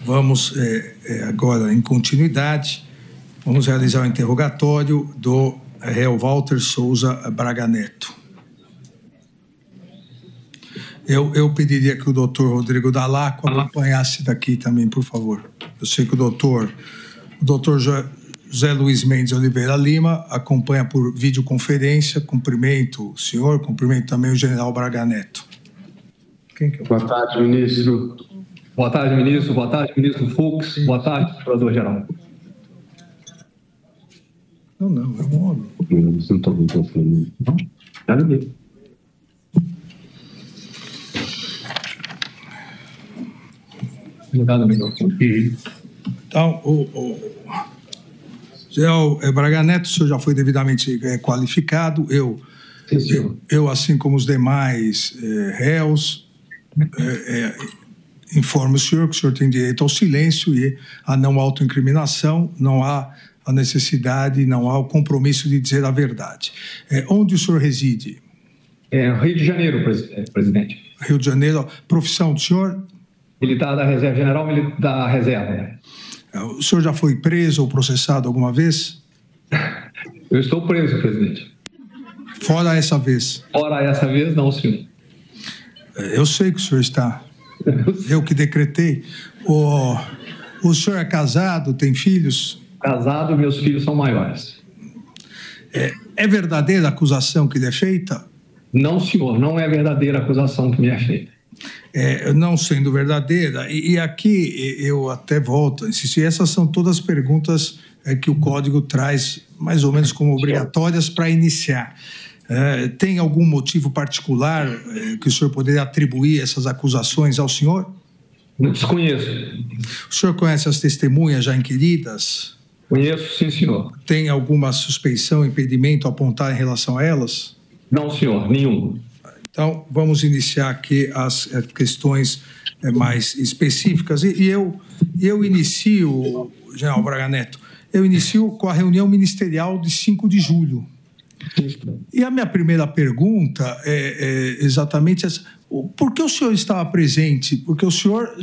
Vamos agora, em continuidade, vamos realizar o interrogatório do réu Walter Souza Braga Neto. Eu pediria que o doutor Rodrigo Dalaco acompanhasse daqui também, por favor. Eu sei que o doutor José Luiz Mendes Oliveira Lima acompanha por videoconferência. Cumprimento o senhor, cumprimento também o general Braga Neto. Quem que é? Boa tarde, ministro. Boa tarde, ministro. Boa tarde, ministro Fux. Boa tarde, procurador-geral. Não, é um homem. Não estou falando. Não? Já liguei. Obrigado, microfone. Então, general Braga Neto, o senhor já foi devidamente qualificado. Eu, assim como os demais réus, informo o senhor que o senhor tem direito ao silêncio e à não autoincriminação. Não há a necessidade, não há o compromisso de dizer a verdade. Onde o senhor reside? Rio de Janeiro, presidente. Rio de Janeiro. Profissão do senhor? Militar da Reserva, general da Reserva. O senhor já foi preso ou processado alguma vez? Eu estou preso, presidente. Fora essa vez? Fora essa vez, não, senhor. Eu sei que o senhor está. Eu que decretei. O senhor é casado, tem filhos? Casado, meus filhos são maiores. É verdadeira a acusação que lhe é feita? Não, senhor, não é verdadeira a acusação que me é feita. Não sendo verdadeira, e aqui eu até volto a insistir, essas são todas perguntas que o Código traz mais ou menos como obrigatórias para iniciar. Tem algum motivo particular que o senhor poderia atribuir essas acusações ao senhor? Desconheço. O senhor conhece as testemunhas já inquiridas? Conheço, sim, senhor. Tem alguma suspeição, impedimento a apontar em relação a elas? Não, senhor, nenhum. Então, vamos iniciar aqui as questões mais específicas. E eu inicio, general Braga Neto, com a reunião ministerial de 5 de julho. E a minha primeira pergunta é exatamente essa. Por que o senhor estava presente? Porque o senhor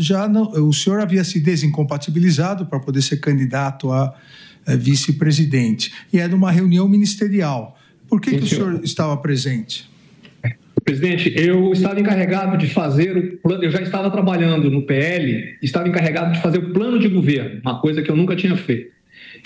havia se desincompatibilizado para poder ser candidato a vice-presidente. E era uma reunião ministerial. Por que o senhor estava presente? Presidente, eu estava encarregado de fazer o plano, eu já estava trabalhando no PL, estava encarregado de fazer o plano de governo, uma coisa que eu nunca tinha feito.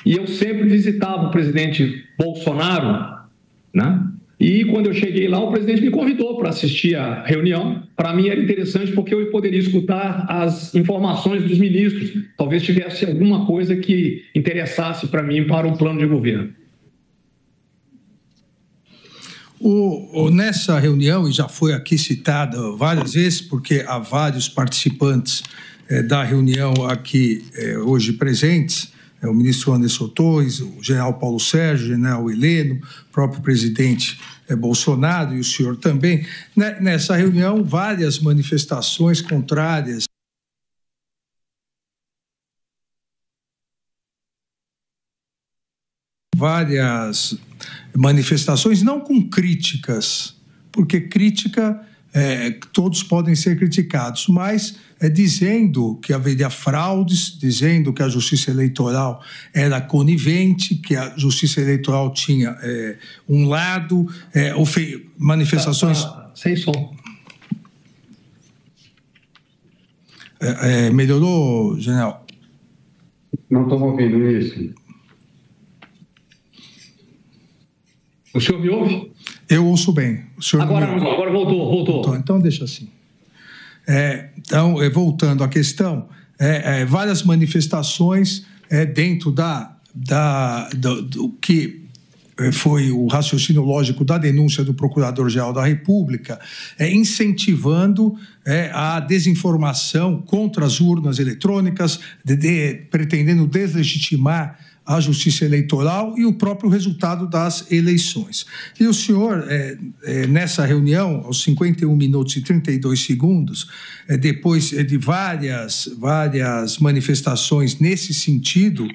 E eu sempre visitava o presidente Bolsonaro, né? E quando eu cheguei lá, o presidente me convidou para assistir à reunião. Para mim era interessante porque eu poderia escutar as informações dos ministros. Talvez tivesse alguma coisa que interessasse para mim para o plano de governo. Nessa reunião, e já foi aqui citada várias vezes, porque há vários participantes da reunião aqui hoje presentes, o ministro Anderson Torres, o general Paulo Sérgio, o general Heleno, o próprio presidente Bolsonaro e o senhor também. Nessa reunião, várias manifestações contrárias manifestações, não com críticas, porque crítica, todos podem ser criticados, mas dizendo que haveria fraudes, dizendo que a Justiça Eleitoral era conivente, que a Justiça Eleitoral tinha um lado, manifestações... Sem som. Melhorou, general? Não estou ouvindo isso. O senhor me ouve? Eu ouço bem. O senhor agora voltou. Então, deixa assim. Então, voltando à questão, várias manifestações dentro do que foi o raciocínio lógico da denúncia do Procurador-Geral da República, incentivando a desinformação contra as urnas eletrônicas, pretendendo deslegitimar a Justiça Eleitoral e o próprio resultado das eleições. E o senhor, nessa reunião, aos 51 minutos e 32 segundos, depois de várias manifestações nesse sentido,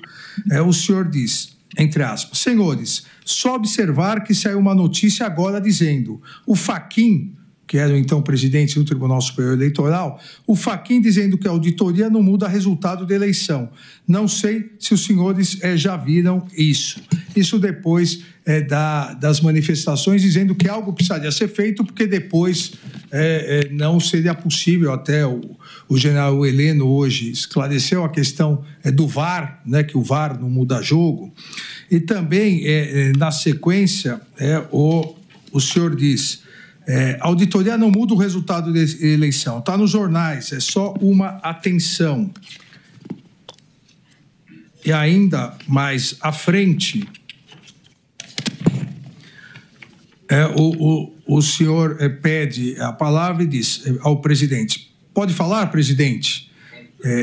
o senhor diz, entre aspas, senhores, só observar que saiu uma notícia agora dizendo o Fachin, que era o então presidente do Tribunal Superior Eleitoral, o Fachin dizendo que a auditoria não muda resultado da eleição. Não sei se os senhores já viram isso. Isso depois das manifestações, dizendo que algo precisaria ser feito, porque depois não seria possível. Até o general Heleno hoje esclareceu a questão do VAR, né, que o VAR não muda jogo. E também, na sequência, o senhor diz... a auditoria não muda o resultado da eleição. Está nos jornais, é só uma atenção. E ainda mais à frente, o senhor pede a palavra e diz ao presidente: pode falar, presidente?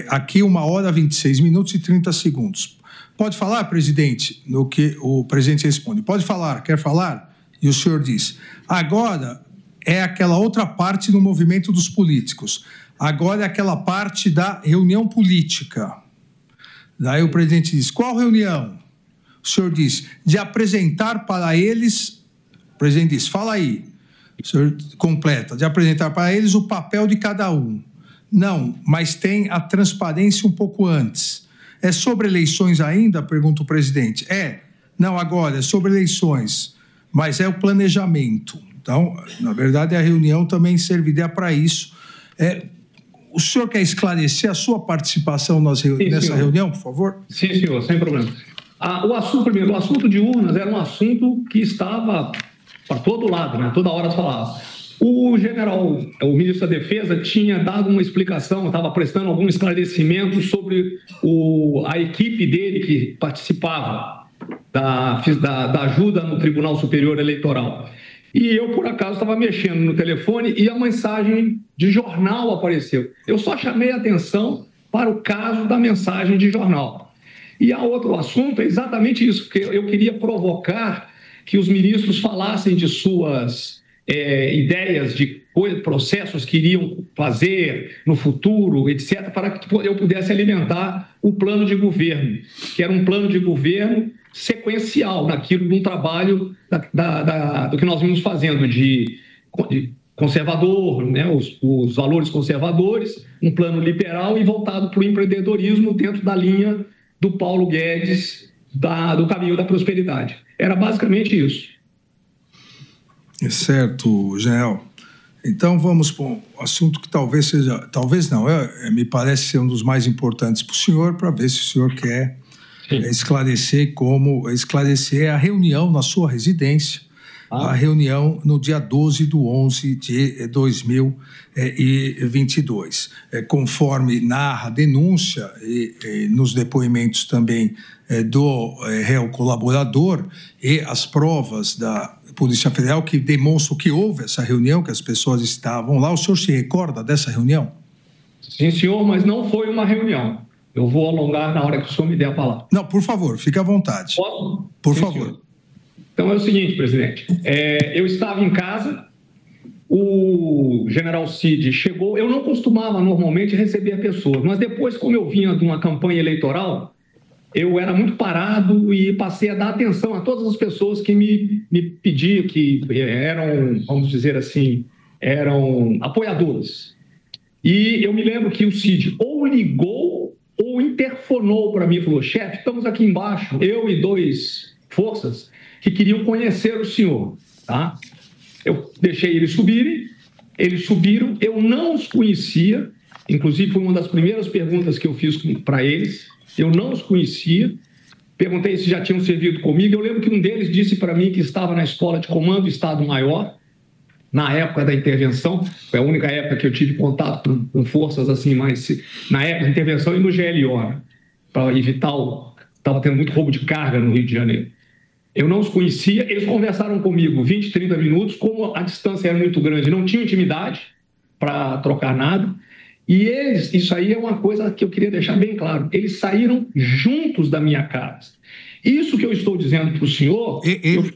Aqui 1h26 e 30 segundos. Pode falar, presidente? No que o presidente responde: pode falar, quer falar? E o senhor diz: agora é aquela outra parte do movimento dos políticos. Agora é aquela parte da reunião política. Daí o presidente diz: qual reunião? O senhor diz: de apresentar para eles... O presidente diz: fala aí. O senhor completa: de apresentar para eles o papel de cada um. Não, mas tem a transparência um pouco antes. É sobre eleições ainda? Pergunta o presidente. Não, agora é sobre eleições, mas é o planejamento. Então, na verdade, a reunião também serviria para isso. O senhor quer esclarecer a sua participação nessa reunião, por favor? Sim, senhor, sem problema. O assunto de urnas era um assunto que estava para todo lado, né? Toda hora se falava. O ministro da Defesa, tinha dado uma explicação, estava prestando algum esclarecimento sobre a equipe dele que participava da ajuda no Tribunal Superior Eleitoral. E eu, por acaso, estava mexendo no telefone e a mensagem de jornal apareceu. Eu só chamei a atenção para o caso da mensagem de jornal. E o outro assunto é exatamente isso, porque eu queria provocar que os ministros falassem de suas ideias, de processos que iriam fazer no futuro, etc., para que eu pudesse alimentar o plano de governo, que era um plano de governo sequencial naquilo, num trabalho do que nós vimos fazendo de conservador, né, os valores conservadores, um plano liberal e voltado para o empreendedorismo dentro da linha do Paulo Guedes, do caminho da prosperidade. Era basicamente isso. Certo, General. Então vamos para um assunto que talvez não, me parece ser um dos mais importantes para o senhor, para ver se o senhor quer esclarecer a reunião na sua residência, a reunião no dia 12/11 de 2022. Conforme narra a denúncia e nos depoimentos também do réu colaborador e as provas da Polícia Federal que demonstram que houve essa reunião, que as pessoas estavam lá. O senhor se recorda dessa reunião? Sim, senhor, mas não foi uma reunião. Eu vou alongar na hora que o senhor me der a palavra. Não, por favor, fique à vontade. Posso? Por Sim, favor. Senhor. Então é o seguinte, presidente. Eu estava em casa, o general Cid chegou. Eu não costumava normalmente receber pessoas, mas depois, como eu vinha de uma campanha eleitoral, eu era muito parado e passei a dar atenção a todas as pessoas que me pediam, que eram, vamos dizer assim, eram apoiadores. E eu me lembro que o Cid ou ligou ou interfonou para mim e falou: chefe, estamos aqui embaixo, eu e 2 forças que queriam conhecer o senhor, tá? Eu deixei eles subiram, eu não os conhecia, inclusive foi uma das primeiras perguntas que eu fiz para eles, eu não os conhecia, perguntei se já tinham servido comigo. Eu lembro que um deles disse para mim que estava na Escola de Comando Estado-Maior, na época da intervenção. Foi a única época que eu tive contato com forças assim, mas na época da intervenção e no GLO, né, para evitar estava tendo muito roubo de carga no Rio de Janeiro. Eu não os conhecia, eles conversaram comigo 20, 30 minutos, como a distância era muito grande, não tinha intimidade para trocar nada. E isso aí é uma coisa que eu queria deixar bem claro, eles saíram juntos da minha casa. Isso que eu estou dizendo para o senhor...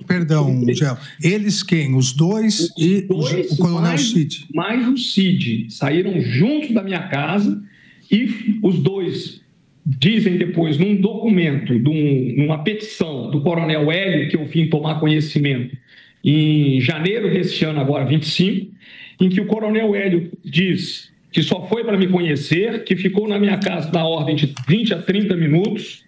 Perdão, Gel. Eles quem? Os dois e o coronel Cid? Mais o Cid. Saíram juntos da minha casa e os dois dizem depois, num documento, numa petição do coronel Hélio, que eu vim tomar conhecimento em janeiro deste ano, agora 25, em que o coronel Hélio diz que só foi para me conhecer, que ficou na minha casa na ordem de 20 a 30 minutos,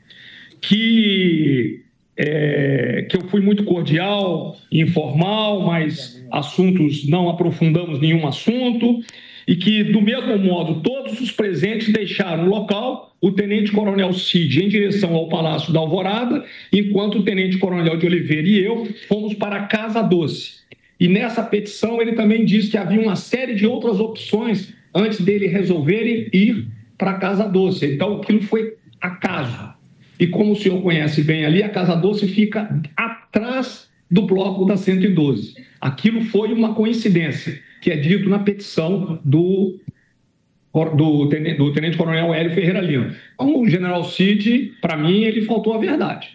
que eu fui muito cordial, informal, mas assuntos, não aprofundamos nenhum assunto, e que, do mesmo modo, todos os presentes deixaram o local, o tenente-coronel Cid em direção ao Palácio da Alvorada, enquanto o tenente-coronel de Oliveira e eu fomos para a Casa Doce. E nessa petição ele também diz que havia uma série de outras opções antes dele resolverem ir para a Casa Doce. Então, aquilo foi acaso. E como o senhor conhece bem ali, a Casa Doce fica atrás do bloco da 112. Aquilo foi uma coincidência, que é dito na petição do tenente-coronel Hélio Ferreira Lima. Então, o general Cid, para mim, ele faltou a verdade.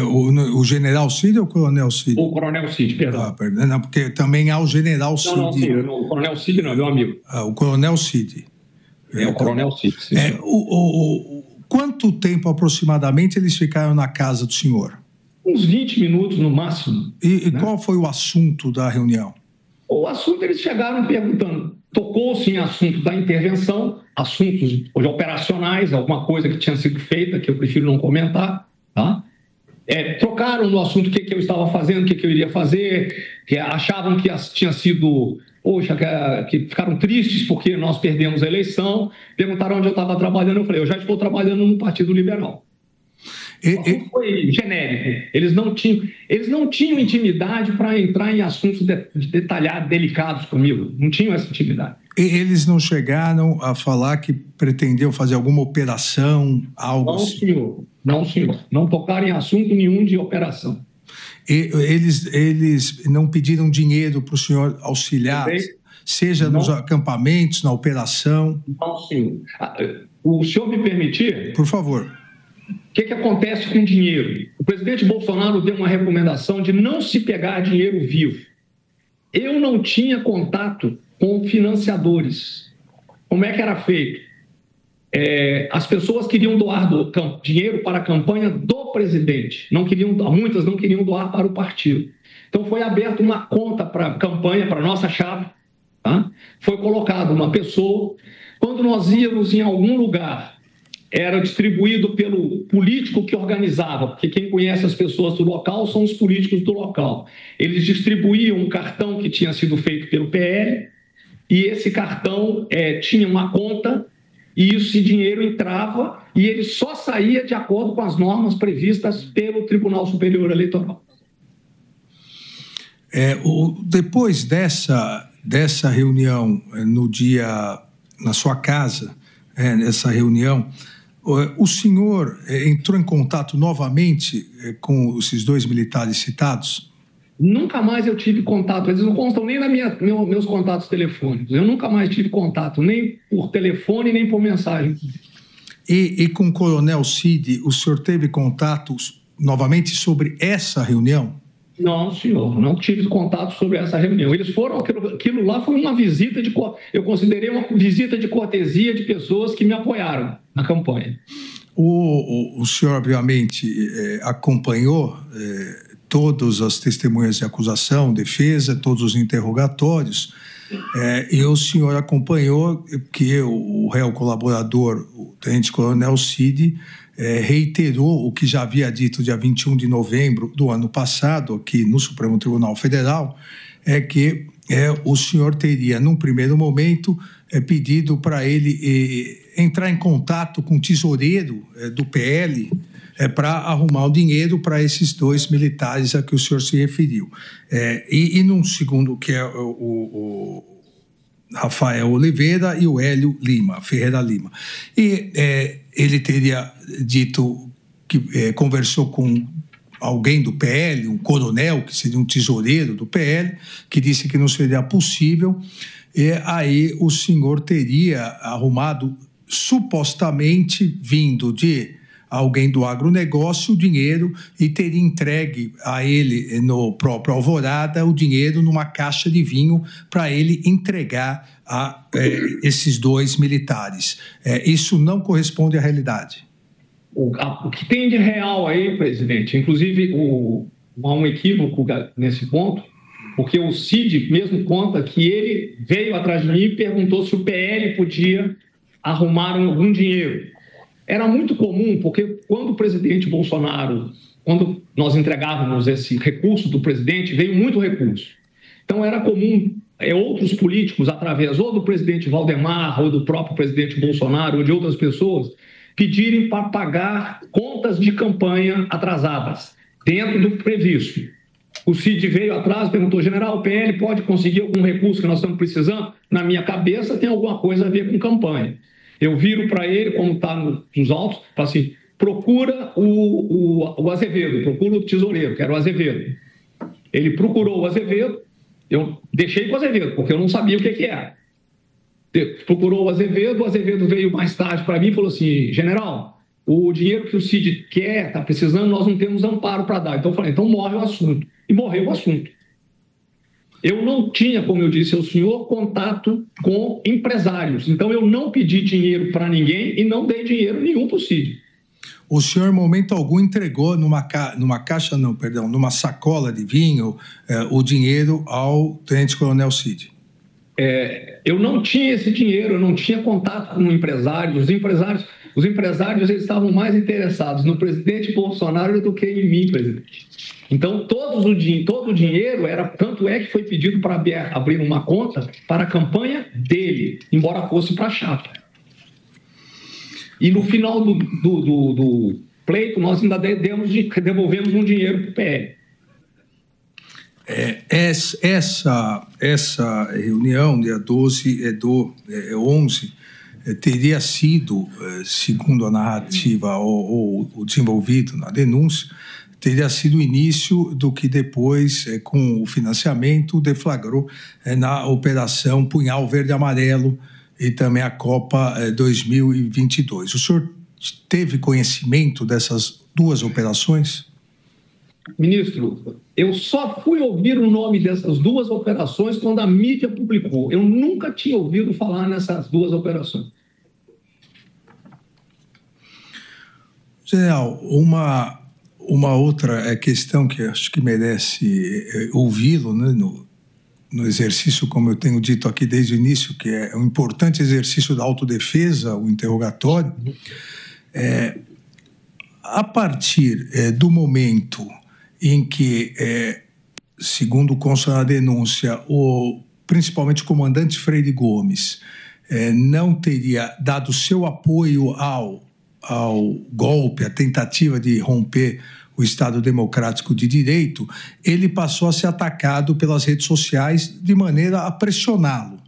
O general Cid ou o coronel Cid? O coronel Cid, perdão. Não, porque também há o general Cid. Não, o coronel Cid não, meu amigo. O coronel Cid. O coronel Cid. Sim. Quanto tempo aproximadamente eles ficaram na casa do senhor? Uns 20 minutos no máximo. E qual foi o assunto da reunião? O assunto, eles chegaram perguntando, tocou-se em assunto da intervenção, assuntos operacionais, alguma coisa que tinha sido feita, que eu prefiro não comentar, tá? Trocaram no assunto o que eu estava fazendo, o que eu iria fazer, que achavam que tinha sido, que ficaram tristes porque nós perdemos a eleição, perguntaram onde eu estava trabalhando, eu falei, eu já estou trabalhando no Partido Liberal. Foi genérico. Eles não tinham intimidade para entrar em assuntos detalhados, delicados comigo. Não tinham essa intimidade. Eles não chegaram a falar que pretendiam fazer alguma operação, algo não, assim? Senhor. Não, senhor. Não tocaram em assunto nenhum de operação. Eles não pediram dinheiro para o senhor auxiliar, seja nos acampamentos, na operação? Não, senhor. O senhor me permitir? Por favor. O que acontece com dinheiro? O presidente Bolsonaro deu uma recomendação de não se pegar dinheiro vivo. Eu não tinha contato com financiadores. Como é que era feito? As pessoas queriam doar dinheiro para a campanha do presidente. Muitas não queriam doar para o partido. Então foi aberta uma conta para a campanha, para a nossa chapa. Tá? Foi colocada uma pessoa. Quando nós íamos em algum lugar, era distribuído pelo político que organizava, porque quem conhece as pessoas do local são os políticos do local. Eles distribuíam um cartão que tinha sido feito pelo PL, e esse cartão tinha uma conta, e esse dinheiro entrava, e ele só saía de acordo com as normas previstas pelo Tribunal Superior Eleitoral. Depois dessa reunião na sua casa, nessa reunião, o senhor entrou em contato novamente com esses dois militares citados? Nunca mais eu tive contato. Eles não constam nem meus contatos telefônicos. Eu nunca mais tive contato, nem por telefone, nem por mensagem. E com o coronel Cid, o senhor teve contatos novamente sobre essa reunião? Não, senhor. Não tive contato sobre essa reunião. Eles foram... Aquilo lá foi uma visita eu considerei uma visita de cortesia de pessoas que me apoiaram na campanha. O senhor, obviamente, acompanhou todas as testemunhas de acusação, defesa, todos os interrogatórios, e o senhor acompanhou que o réu colaborador, o tenente-coronel Cid, reiterou o que já havia dito dia 21 de novembro do ano passado, aqui no Supremo Tribunal Federal, que o senhor teria, num primeiro momento, pedido para ele entrar em contato com o tesoureiro do PL para arrumar o dinheiro para esses dois militares a que o senhor se referiu. E num segundo, que é o Rafael Oliveira e o Hélio Ferreira Lima. E ele teria dito que conversou com alguém do PL, um coronel, que seria um tesoureiro do PL, que disse que não seria possível, e aí o senhor teria arrumado, supostamente vindo de alguém do agronegócio, o dinheiro, e teria entregue a ele, no próprio Alvorada, o dinheiro numa caixa de vinho para ele entregar a esses dois militares. Isso não corresponde à realidade. O que tem de real aí, presidente, inclusive há um equívoco nesse ponto, porque o Cid mesmo conta que ele veio atrás de mim e perguntou se o PL podia arrumar algum dinheiro. Era muito comum, porque quando o presidente Bolsonaro, quando nós entregávamos esse recurso do presidente, veio muito recurso. Então era comum outros políticos, através ou do presidente Valdemar, ou do próprio presidente Bolsonaro, ou de outras pessoas, pedirem para pagar contas de campanha atrasadas, dentro do previsto. O Cid veio atrás, perguntou: general, o PL pode conseguir algum recurso que nós estamos precisando? Na minha cabeça tem alguma coisa a ver com campanha. Eu viro para ele, como está nos autos, falo assim: procura o Azevedo, procura o tesoureiro, que era o Azevedo. Ele procurou o Azevedo, eu deixei com o Azevedo, porque eu não sabia o que era. Procurou o Azevedo veio mais tarde para mim e falou assim: general, o dinheiro que o Cid quer, está precisando, nós não temos amparo para dar. Então eu falei: então morre o assunto. E morreu o assunto. Eu não tinha, como eu disse ao senhor, contato com empresários. Então eu não pedi dinheiro para ninguém e não dei dinheiro nenhum para o Cid. O senhor, em momento algum, entregou numa sacola de vinho o dinheiro ao tenente-coronel Cid? Eu não tinha esse dinheiro, eu não tinha contato com empresários. Os empresários eles estavam mais interessados no presidente Bolsonaro do que em mim, presidente. Então, todo o dinheiro era... Tanto é que foi pedido para abrir uma conta para a campanha dele, embora fosse para a chapa. E no final do pleito, nós ainda devolvemos um dinheiro para o PL. Essa reunião, dia 11, teria sido, segundo a narrativa ou desenvolvido na denúncia, teria sido o início do que depois, com o financiamento, deflagrou na Operação Punhal Verde e Amarelo e também a Copa 2022. O senhor teve conhecimento dessas duas operações? Ministro, eu só fui ouvir o nome dessas duas operações quando a mídia publicou. Eu nunca tinha ouvido falar nessas duas operações. General, uma outra questão que acho que merece ouvi-lo, né, no exercício, como eu tenho dito aqui desde o início, que é um importante exercício da autodefesa, o interrogatório, a partir do momento em que, segundo consta na denúncia, principalmente o comandante Freire Gomes não teria dado seu apoio ao golpe, à tentativa de romper o Estado Democrático de Direito, ele passou a ser atacado pelas redes sociais de maneira a pressioná-lo.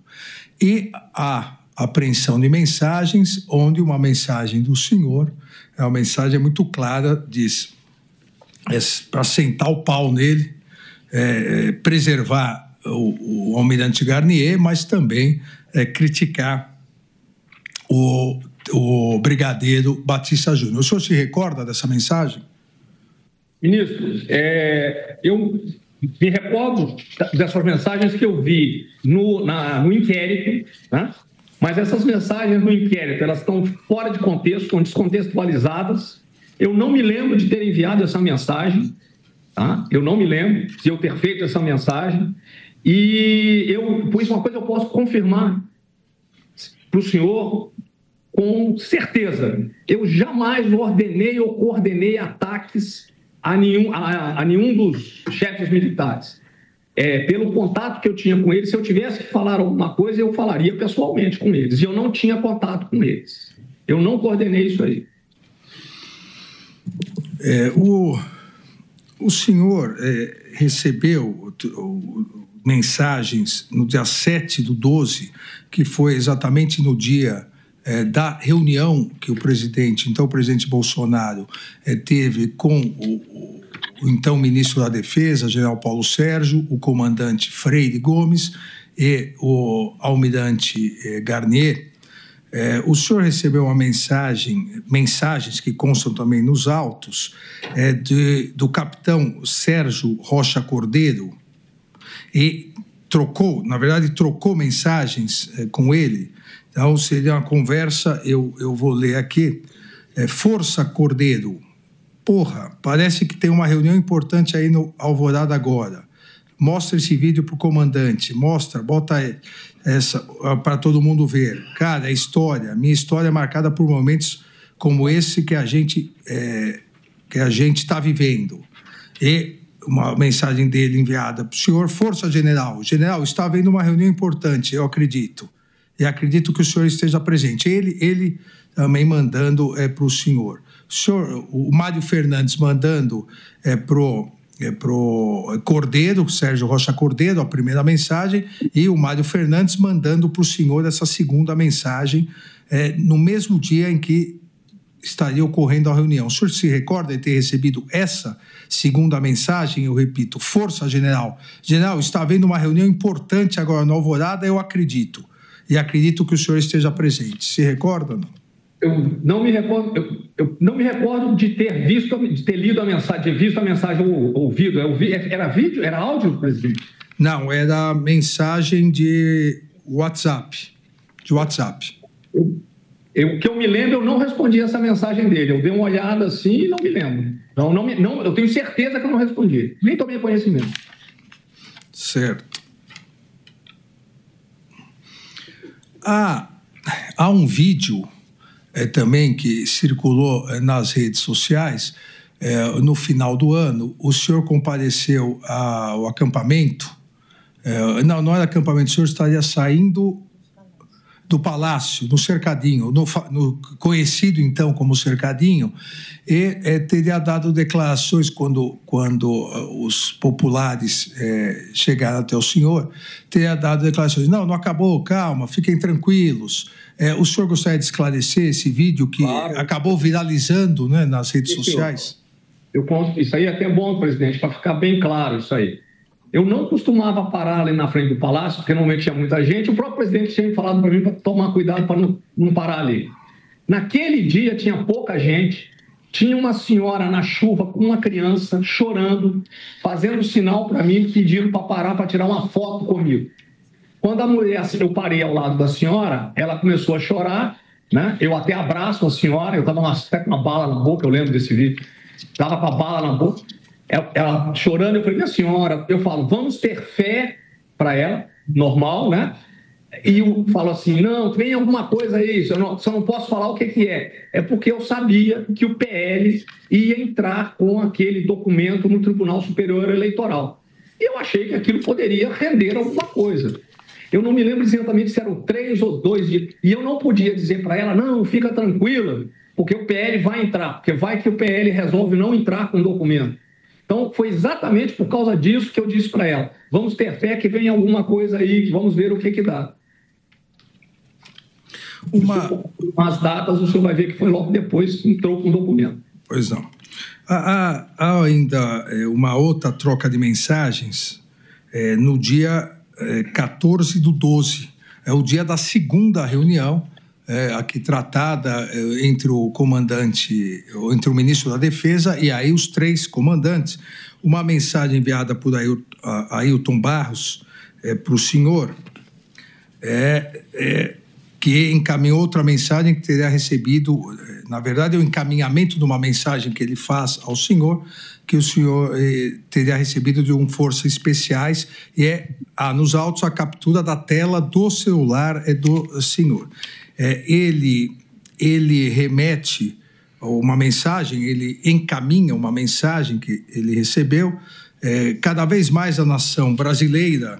E a apreensão de mensagens, onde uma mensagem do senhor, uma mensagem muito clara, diz para sentar o pau nele, preservar o almirante Garnier, mas também criticar o brigadeiro Batista Júnior. O senhor se recorda dessa mensagem? Ministro, eu me recordo dessas mensagens que eu vi no inquérito, né? Mas essas mensagens no inquérito, elas estão fora de contexto, estão descontextualizadas. Eu não me lembro de ter enviado essa mensagem, tá? Eu não me lembro de eu ter feito essa mensagem. E por isso, uma coisa eu posso confirmar para o senhor com certeza. Eu jamais ordenei ou coordenei ataques a nenhum dos chefes militares. Pelo contato que eu tinha com eles, se eu tivesse que falar alguma coisa, eu falaria pessoalmente com eles. E eu não tinha contato com eles. Eu não coordenei isso aí. O senhor recebeu mensagens no dia 7/12, que foi exatamente no dia da reunião que o presidente Bolsonaro teve com o então ministro da Defesa, general Paulo Sérgio, o comandante Freire Gomes e o almirante Garnier. O senhor recebeu mensagens que constam também nos autos, do capitão Sérgio Rocha Cordeiro, e trocou mensagens com ele. Então, seria uma conversa, eu vou ler aqui. Força, Cordeiro. Porra, parece que tem uma reunião importante aí no Alvorada agora. mostra esse vídeo para o comandante, bota essa para todo mundo ver. Cara, minha história é marcada por momentos como esse que a gente está vivendo. E uma mensagem dele enviada para o senhor: Força General. General, está havendo uma reunião importante, eu acredito. E acredito que o senhor esteja presente. Ele também mandando para o senhor. O Mário Fernandes mandando pro Cordeiro, Sérgio Rocha Cordeiro, a primeira mensagem, e o Mário Fernandes mandando para o senhor essa segunda mensagem, no mesmo dia em que estaria ocorrendo a reunião. O senhor se recorda de ter recebido essa segunda mensagem? Eu repito: Força General. General, está havendo uma reunião importante agora na Alvorada, eu acredito. E acredito que o senhor esteja presente. Se recorda ou não? Eu não me recordo de ter lido a mensagem, de ter visto a mensagem ou ouvido. Era vídeo? Era áudio, presidente? Não, era mensagem de WhatsApp. O que eu me lembro, eu não respondi essa mensagem dele. Eu dei uma olhada assim e não me lembro. Não, eu tenho certeza que eu não respondi. Nem tomei conhecimento. Certo. Há um vídeo também que circulou nas redes sociais. No final do ano, o senhor compareceu ao acampamento. Não era acampamento, o senhor estaria saindo do Palácio, no Cercadinho, no conhecido então como Cercadinho, e teria dado declarações quando os populares chegaram até o senhor, teria dado declarações: não acabou, calma, fiquem tranquilos. O senhor gostaria de esclarecer esse vídeo que acabou viralizando, né, nas redes sociais? Isso aí é até bom, presidente, para ficar bem claro isso aí. Eu não costumava parar ali na frente do Palácio, porque normalmente tinha muita gente. O próprio presidente tinha falado para mim para tomar cuidado para não parar ali. Naquele dia tinha pouca gente, tinha uma senhora na chuva com uma criança chorando, fazendo sinal para mim, pedindo para parar para tirar uma foto comigo. Quando eu parei ao lado da senhora, ela começou a chorar, né? Eu até abraço a senhora, eu estava até com uma bala na boca, eu lembro desse vídeo, estava com a bala na boca. Ela chorando, eu falei: minha senhora, eu falo, vamos ter fé para ela, normal, né? E eu falo assim: não, tem alguma coisa aí, só não posso falar o que é. É porque eu sabia que o PL ia entrar com aquele documento no Tribunal Superior Eleitoral. E eu achei que aquilo poderia render alguma coisa. Eu não me lembro exatamente se eram 3 ou 2 dias. E eu não podia dizer para ela: não, fica tranquila, porque o PL vai entrar, porque vai que o PL resolve não entrar com o documento. Então, foi exatamente por causa disso que eu disse para ela: vamos ter fé que vem alguma coisa aí, vamos ver o que dá. As datas, o senhor vai ver que foi logo depois que entrou com o documento. Pois não. Há ainda uma outra troca de mensagens no dia 14/12. É o dia da segunda reunião, aqui tratada entre o comandante, entre o ministro da Defesa e aí os 3 comandantes. Uma mensagem enviada por Ailton Barros para o senhor, que encaminhou outra mensagem que teria recebido, na verdade é o encaminhamento de uma mensagem que ele faz ao senhor, que o senhor teria recebido de um Forças Especiais, e nos autos a captura da tela do celular do senhor. Ele remete uma mensagem, ele encaminha uma mensagem que ele recebeu. Cada vez mais a nação brasileira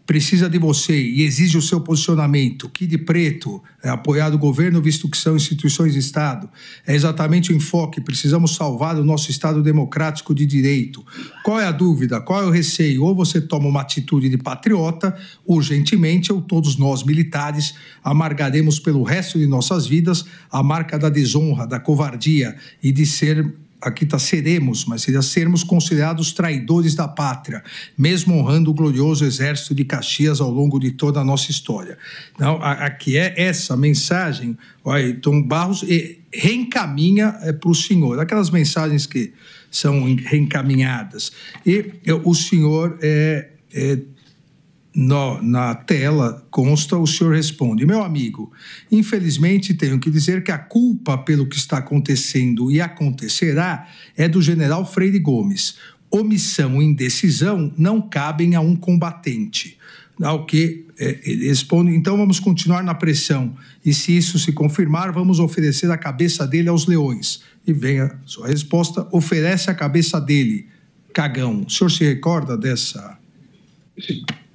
precisa de você e exige o seu posicionamento. Que de preto é apoiar o governo, visto que são instituições de Estado. É exatamente o enfoque. Precisamos salvar o nosso Estado democrático de direito. Qual é a dúvida? Qual é o receio? Ou você toma uma atitude de patriota, urgentemente, ou todos nós, militares, amargaremos pelo resto de nossas vidas a marca da desonra, da covardia e de ser... Aqui está seremos, mas seria sermos considerados traidores da pátria, mesmo honrando o glorioso exército de Caxias ao longo de toda a nossa história. Então, aqui é essa mensagem, o Ailton Barros reencaminha para o senhor, aquelas mensagens que são reencaminhadas. E o senhor, na tela consta, o senhor responde: meu amigo, infelizmente tenho que dizer que a culpa pelo que está acontecendo e acontecerá é do general Freire Gomes. omissão e indecisão não cabem a um combatente. Ao que ele responde, então vamos continuar na pressão, e se isso se confirmar, vamos oferecer a cabeça dele aos leões. E vem a sua resposta, oferece a cabeça dele, cagão. O senhor se recorda dessa...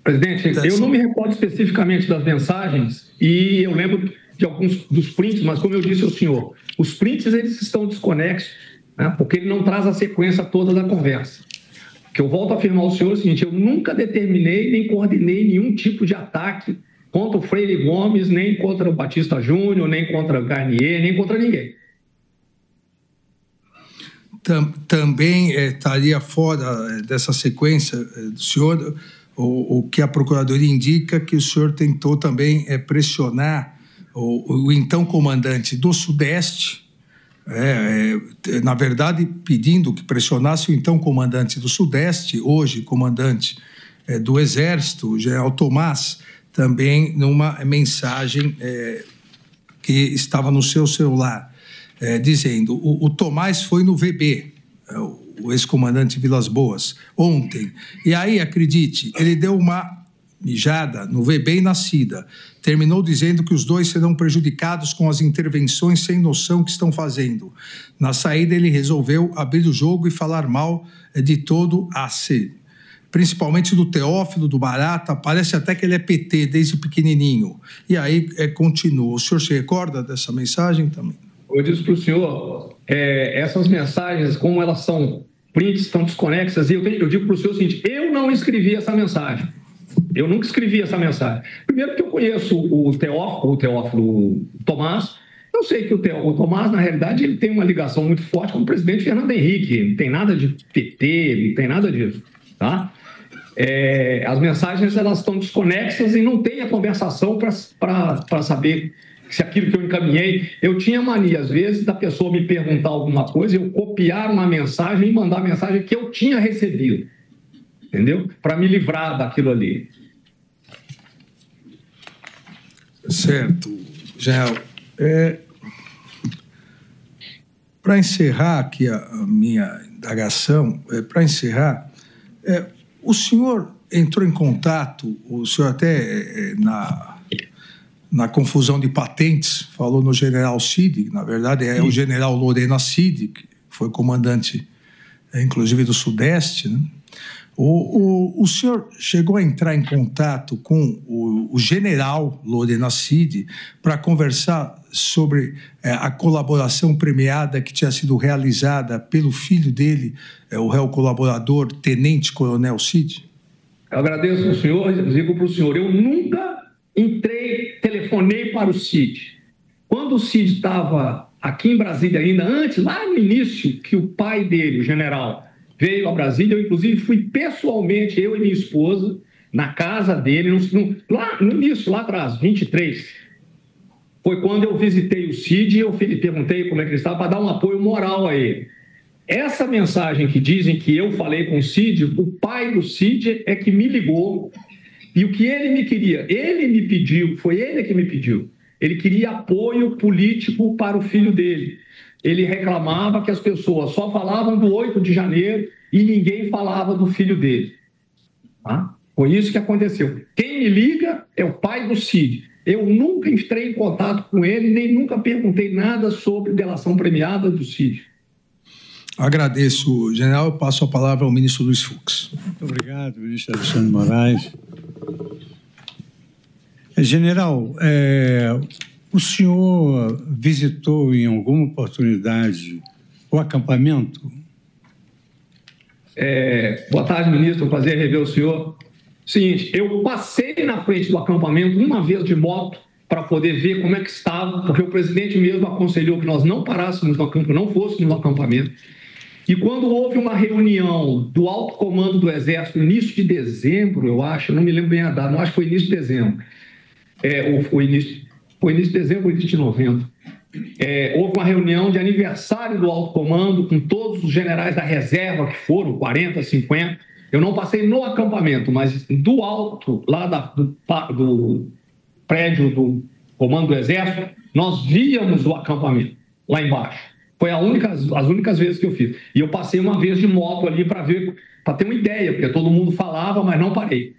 Presidente, eu não me recordo especificamente das mensagens, e eu lembro de alguns dos prints, mas como eu disse ao senhor, os prints eles estão desconexos, né, porque ele não traz a sequência toda da conversa. Que eu volto a afirmar ao senhor o seguinte, eu nunca determinei nem coordenei nenhum tipo de ataque contra o Freire Gomes, nem contra o Batista Júnior, nem contra o Garnier, nem contra ninguém. Também estaria fora dessa sequência do senhor o que a Procuradoria indica que o senhor tentou também pressionar o então comandante do Sudeste, na verdade, pedindo que pressionasse o então comandante do Sudeste, hoje comandante do Exército, o general Tomás, também numa mensagem que estava no seu celular, dizendo: o Tomás foi no VB, o ex-comandante Vilas Boas, ontem, e aí, acredite, ele deu uma mijada no VB e na CIDA. Terminou dizendo que os dois serão prejudicados com as intervenções sem noção que estão fazendo. Na saída, ele resolveu abrir o jogo e falar mal de todo a AC, principalmente do Teófilo, do Barata. Parece até que ele é PT desde pequenininho. E aí continua. O senhor se recorda dessa mensagem também? Eu disse para o senhor, essas mensagens, como elas são prints, estão desconexas, e eu digo para o senhor o seguinte, eu não escrevi essa mensagem. Eu nunca escrevi essa mensagem. Primeiro que eu conheço o Teófilo Tomás. Eu sei que o Tomás, na realidade, ele tem uma ligação muito forte com o presidente Fernando Henrique. Não tem nada de PT, não tem nada disso. Tá? As mensagens elas estão desconexas e não tem a conversação para saber se aquilo que eu encaminhei... Eu tinha mania, às vezes, da pessoa me perguntar alguma coisa, eu copiar uma mensagem e mandar a mensagem que eu tinha recebido. Entendeu? Para me livrar daquilo ali. Certo, General. Para encerrar aqui a minha indagação, o senhor entrou em contato, o senhor até na confusão de patentes falou no general Cid, na verdade o general Lorena Cid, que foi comandante, inclusive, do Sudeste, né? O senhor chegou a entrar em contato com o general Lorena Cid para conversar sobre a colaboração premiada que tinha sido realizada pelo filho dele, o réu colaborador, Tenente Coronel Cid? Eu agradeço ao senhor, digo para o senhor, eu nunca telefonei para o Cid. Quando o Cid estava aqui em Brasília ainda, antes, lá no início, que o pai dele, o general, veio a Brasília, eu inclusive fui pessoalmente, eu e minha esposa, na casa dele, lá no início, lá atrás, 23. Foi quando eu visitei o Cid e eu perguntei como é que ele estava, para dar um apoio moral a ele. Essa mensagem que dizem que eu falei com o Cid, o pai do Cid é que me ligou, e o que ele me queria, ele me pediu, foi ele que me pediu, ele queria apoio político para o filho dele. Ele reclamava que as pessoas só falavam do 8 de janeiro e ninguém falava do filho dele. Tá? Foi isso que aconteceu. Quem me liga é o pai do Cid. Eu nunca entrei em contato com ele, nem nunca perguntei nada sobre delação premiada do Cid. Agradeço, general. Eu passo a palavra ao ministro Luiz Fux. Muito obrigado, ministro Alexandre Moraes. General, o senhor visitou em alguma oportunidade o acampamento? Boa tarde, ministro. É um prazer rever o senhor. Seguinte, eu passei na frente do acampamento uma vez de moto para poder ver como é que estava, porque o presidente mesmo aconselhou que nós não parássemos no acampamento, não fôssemos no acampamento. E quando houve uma reunião do alto comando do Exército, início de dezembro, eu acho, não me lembro bem a data, não acho que foi início de dezembro. Foi início de dezembro ou início de novembro. Houve uma reunião de aniversário do alto comando com todos os generais da reserva, que foram 40, 50. Eu não passei no acampamento, mas do alto, lá do prédio do comando do Exército, nós víamos o acampamento, lá embaixo. Foi as únicas vezes que eu fiz. E eu passei uma vez de moto ali para ter uma ideia, porque todo mundo falava, mas não parei.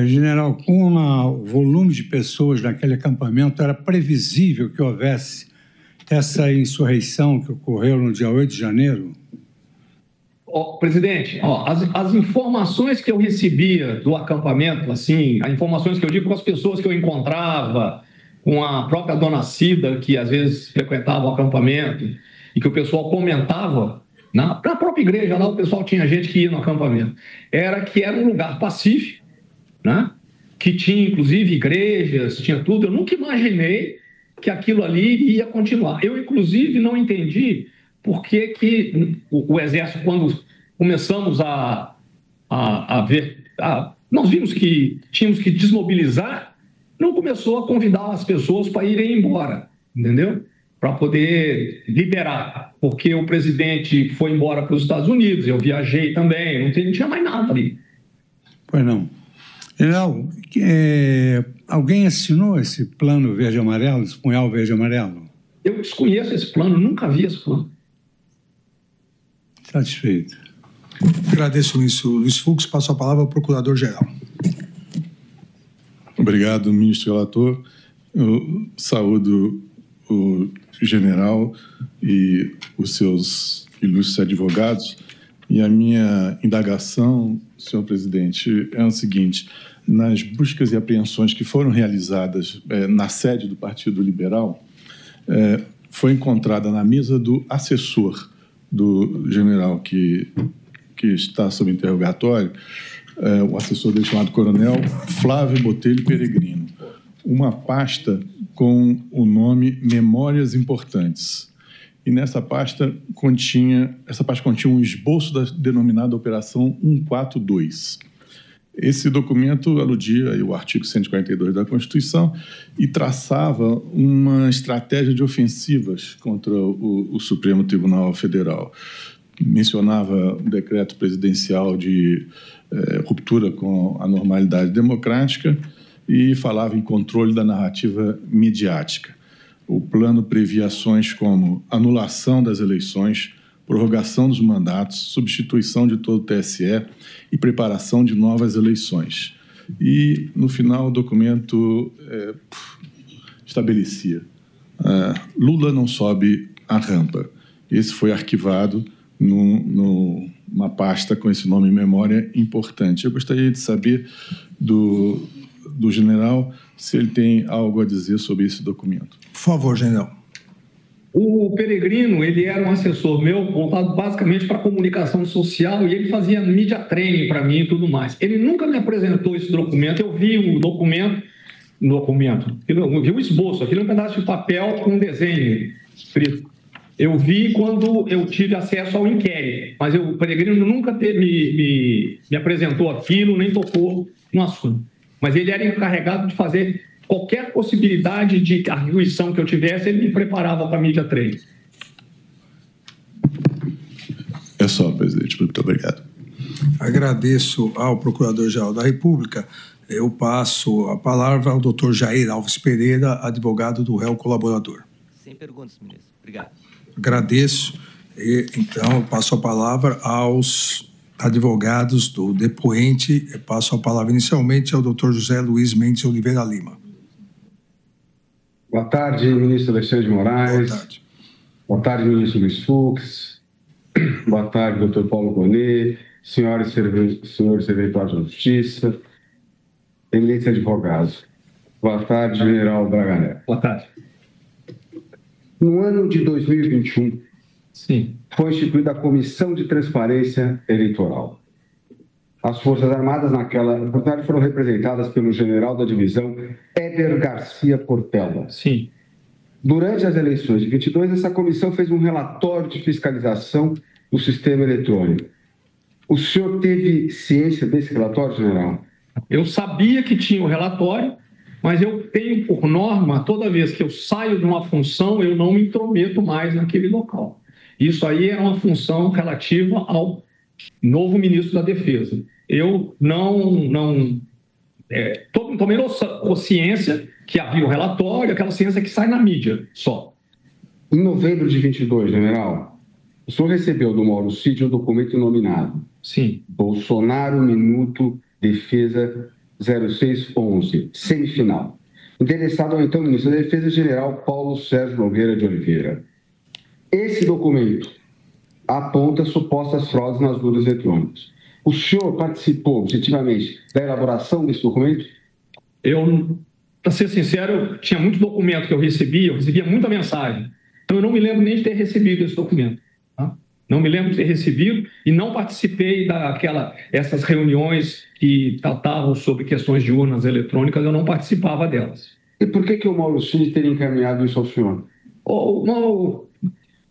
General, com o volume de pessoas naquele acampamento, era previsível que houvesse essa insurreição que ocorreu no dia 8 de janeiro? Presidente, as informações que eu recebia do acampamento, assim, as informações que eu digo com as pessoas que eu encontrava, com a própria dona Cida, que às vezes frequentava o acampamento, e que o pessoal comentava, na própria igreja lá, o pessoal tinha gente que ia no acampamento, era que era um lugar pacífico, né? Que tinha inclusive igrejas, tinha tudo. Eu nunca imaginei que aquilo ali ia continuar. Eu, inclusive, não entendi por que o Exército, quando começamos a ver, nós vimos que tínhamos que desmobilizar, não começou a convidar as pessoas para irem embora, entendeu? Para poder liberar, porque o presidente foi embora para os Estados Unidos, eu viajei também, não tinha mais nada ali. Pois não. General, alguém assinou esse plano verde-amarelo, esse punhal verde-amarelo? Eu desconheço esse plano, nunca vi esse plano. Satisfeito. Agradeço, ministro Luiz Fux. Passo a palavra ao procurador-geral. Obrigado, ministro relator. Eu saúdo o general e os seus ilustres advogados. E a minha indagação, senhor presidente, é o seguinte: nas buscas e apreensões que foram realizadas na sede do Partido Liberal, foi encontrada na mesa do assessor do general que está sob interrogatório, o assessor dele chamado Coronel Flávio Botelho Peregrino, uma pasta com o nome Memórias Importantes. E nessa pasta continha um esboço da denominada Operação 142. Esse documento aludia ao artigo 142 da Constituição e traçava uma estratégia de ofensivas contra o Supremo Tribunal Federal. Mencionava um decreto presidencial de ruptura com a normalidade democrática e falava em controle da narrativa midiática. O plano previa ações como anulação das eleições, prorrogação dos mandatos, substituição de todo o TSE e preparação de novas eleições. E, no final, o documento estabelecia: Lula não sobe a rampa. Esse foi arquivado numa pasta com esse nome Memória Importante. Eu gostaria de saber do general se ele tem algo a dizer sobre esse documento. Por favor, general. O Peregrino, ele era um assessor meu voltado basicamente para a comunicação social e ele fazia media training para mim e tudo mais. Ele nunca me apresentou esse documento. Eu vi o documento, eu vi o esboço, aquilo é um pedaço de papel com um desenho escrito. Eu vi quando eu tive acesso ao inquérito, mas o Peregrino nunca me apresentou aquilo, nem tocou no assunto. Mas ele era encarregado de fazer qualquer possibilidade de arguição que eu tivesse, ele me preparava para a mídia training. É só, presidente. Muito obrigado. Agradeço ao Procurador-Geral da República. Eu passo a palavra ao doutor Jair Alves Pereira, advogado do réu colaborador. Sem perguntas, ministro. Obrigado. Agradeço. E, então, eu passo a palavra aos advogados do depoente. Eu passo a palavra inicialmente ao doutor José Luiz Mendes Oliveira Lima. Boa tarde, ministro Alexandre de Moraes. Boa tarde. Boa tarde, ministro Luiz Fux. Boa tarde, doutor Paulo Bonet, senhores servidores da Justiça, eminentes advogados. Boa tarde, general Braga Neto. Boa tarde. No ano de 2021, Sim. foi instituída a Comissão de Transparência Eleitoral. As Forças Armadas naquela oportunidade foram representadas pelo general da divisão Éder Garcia Portela. Sim. Durante as eleições de 22, essa comissão fez um relatório de fiscalização do sistema eletrônico. O senhor teve ciência desse relatório, general? Eu sabia que tinha o relatório, mas eu tenho por norma, toda vez que eu saio de uma função, eu não me intrometo mais naquele local. Isso aí é uma função relativa ao novo ministro da Defesa. Eu tomei ciência que havia o relatório, aquela ciência que sai na mídia só. Em novembro de 22, general, o senhor recebeu do Mauro Cid um documento nominado. Sim. Bolsonaro Minuto Defesa 0611, semifinal. Endereçado ao então ministro da Defesa, general Paulo Sérgio Nogueira de Oliveira. Esse documento aponta supostas fraudes nas urnas eletrônicas. O senhor participou, objetivamente, da elaboração desse documento? Para ser sincero, eu tinha muito documento que eu recebia muita mensagem. Então, eu não me lembro nem de ter recebido esse documento. Tá? Não me lembro de ter recebido e não participei essas reuniões que tratavam sobre questões de urnas eletrônicas, eu não participava delas. E por que o Mauro Cid teria encaminhado isso ao senhor?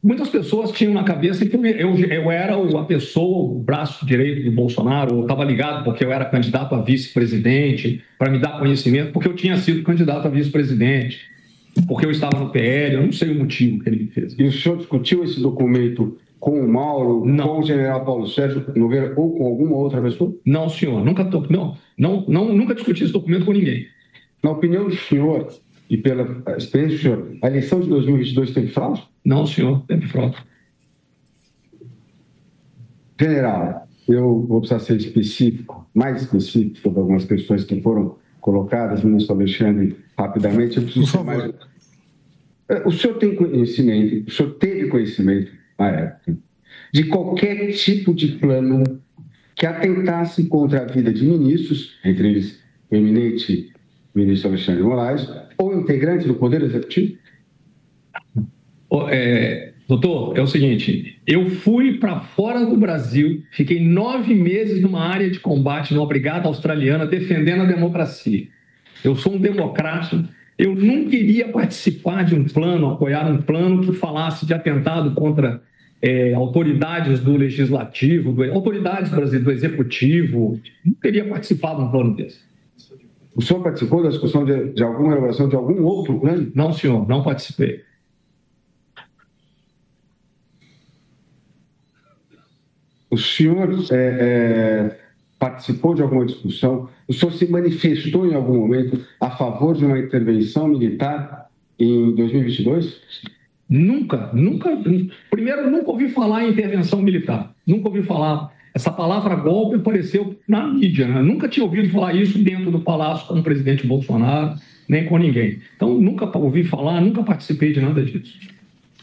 Muitas pessoas tinham na cabeça que eu era a pessoa, o braço direito do Bolsonaro, eu estava ligado porque eu era candidato a vice-presidente, para me dar conhecimento, porque eu tinha sido candidato a vice-presidente, porque eu estava no PL, eu não sei o motivo que ele me fez. E o senhor discutiu esse documento com o Mauro, não. Com o general Paulo Sérgio Nogueira ou com alguma outra pessoa? Não, senhor, nunca discuti esse documento com ninguém. Na opinião do senhor e pela experiência do senhor, a eleição de 2022 teve fraude? Não, senhor, teve fraude. General, eu vou precisar ser específico, mais específico sobre algumas questões que foram colocadas, ministro Alexandre, rapidamente. Eu preciso ser mais... O senhor tem conhecimento, o senhor teve conhecimento, na época, de qualquer tipo de plano que atentasse contra a vida de ministros, entre eles o eminente ministro Alexandre de Moraes, ou integrantes do Poder Executivo? Doutor, é o seguinte, eu fui para fora do Brasil, fiquei 9 meses numa área de combate numa brigada australiana defendendo a democracia. Eu sou um democrata, eu não queria participar de um plano, apoiar um plano que falasse de atentado contra autoridades do legislativo, autoridades do executivo, não queria participar de um plano desse. O senhor participou da discussão de alguma elaboração de algum outro plano? Não, senhor, não participei. O senhor participou de alguma discussão? O senhor se manifestou em algum momento a favor de uma intervenção militar em 2022? Nunca. Primeiro, nunca ouvi falar em intervenção militar. Nunca ouvi falar. Essa palavra golpe apareceu na mídia, né? Nunca tinha ouvido falar isso dentro do Palácio com o presidente Bolsonaro, nem com ninguém. Então, nunca ouvi falar, nunca participei de nada disso.